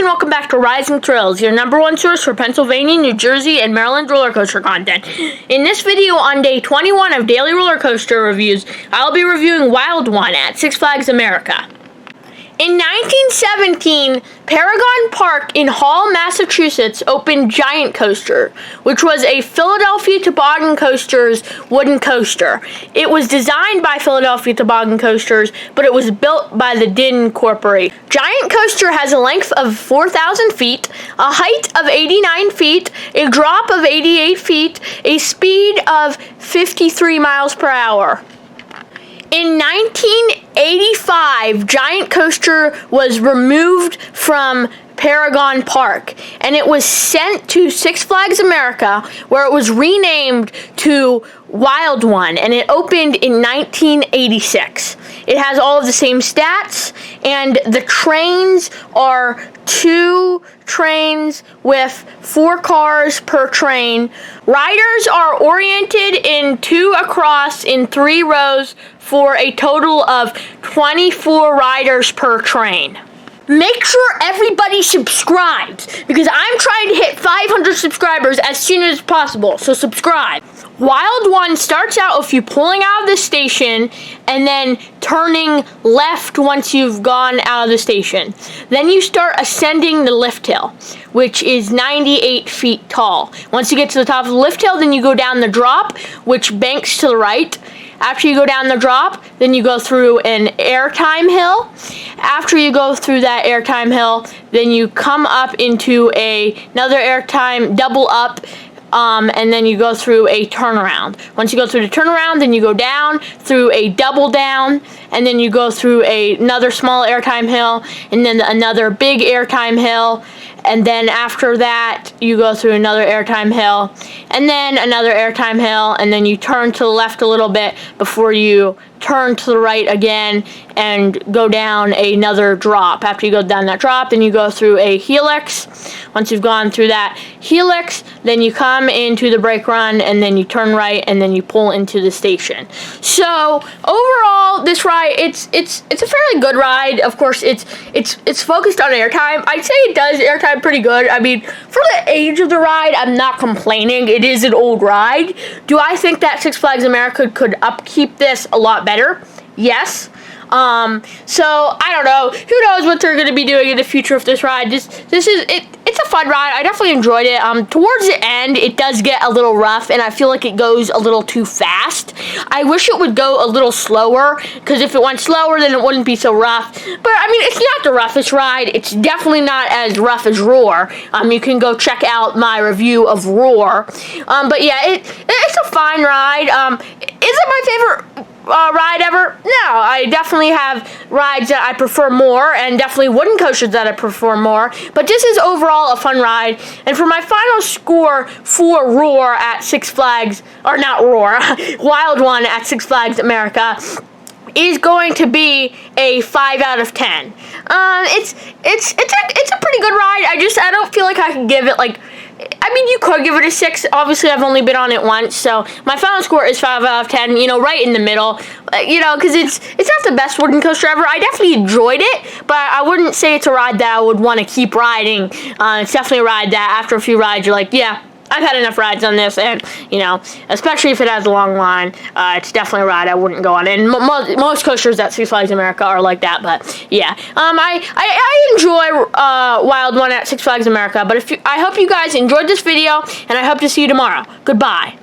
and welcome back to Rising Thrills, your #1 source for Pennsylvania, New Jersey, and Maryland roller coaster content. In this video on day 21 of daily roller coaster reviews, I'll be reviewing Wild One at Six Flags America. In 1917, Paragon Park in Hall, Massachusetts opened Giant Coaster, which was a Philadelphia Toboggan Coasters wooden coaster. It was designed by Philadelphia Toboggan Coasters, but it was built by the Din Corporation. Giant Coaster has a length of 4,000 feet, a height of 89 feet, a drop of 88 feet, a speed of 53 miles per hour. In 1985, Giant Coaster was removed from Paragon Park, and it was sent to Six Flags America, where it was renamed to Wild One, and it opened in 1986. It has all of the same stats, and the trains are 2 trains with 4 cars per train. Riders are oriented in 2 across in 3 rows for a total of 24 riders per train. Make sure everybody subscribes, because I'm trying to hit 500 subscribers as soon as possible, so subscribe. Wild One starts out with you pulling out of the station and then turning left once you've gone out of the station. Then you start ascending the lift hill, which is 98 feet tall. Once you get to the top of the lift hill, then you go down the drop, which banks to the right. After you go down the drop, then you go through an airtime hill. After you go through that airtime hill, then you come up into another airtime double up, and then you go through a turnaround. Once you go through the turnaround, then you go down through a double down, and then you go through another small airtime hill, and then another big airtime hill. And then after that, you go through another airtime hill, and then another airtime hill, and then you turn to the left a little bit before you turn to the right again and go down another drop. After you go down that drop, then you go through a helix. Once you've gone through that helix, then you come into the brake run, and then you turn right, and then you pull into the station. So overall, this ride, it's a fairly good ride. Of course, it's focused on airtime. I'd say it does airtime pretty good. I mean, for the age of the ride, I'm not complaining. It is an old ride. Do I think that Six Flags America could upkeep this a lot better? Yes. So I don't know. Who knows what they're going to be doing in the future with this ride? This is it. It's a fun ride. I definitely enjoyed it. Towards the end, it does get a little rough, and I feel like it goes a little too fast. I wish it would go a little slower, because if it went slower, then it wouldn't be so rough. But I mean, it's not the roughest ride. It's definitely not as rough as Roar. You can go check out my review of Roar. But yeah, it's a fine ride. Is it my favorite ride ever? No, I definitely have rides that I prefer more, and definitely wooden coasters that I prefer more, but this is overall a fun ride. And for my final score for Roar at Six Flags, or not Roar, Wild One at Six Flags America, is going to be a 5 out of 10. It's a pretty good ride. I don't feel like I can give it I mean, you could give it a 6. Obviously, I've only been on it once, so my final score is 5 out of 10, right in the middle, because it's not the best wooden coaster ever. I definitely enjoyed it, but I wouldn't say it's a ride that I would want to keep riding. It's definitely a ride that after a few rides, you're like, yeah, I've had enough rides on this, and, especially if it has a long line, it's definitely a ride I wouldn't go on. And most coasters at Six Flags America are like that, but, yeah. I enjoy Wild One at Six Flags America, but I hope you guys enjoyed this video, and I hope to see you tomorrow. Goodbye.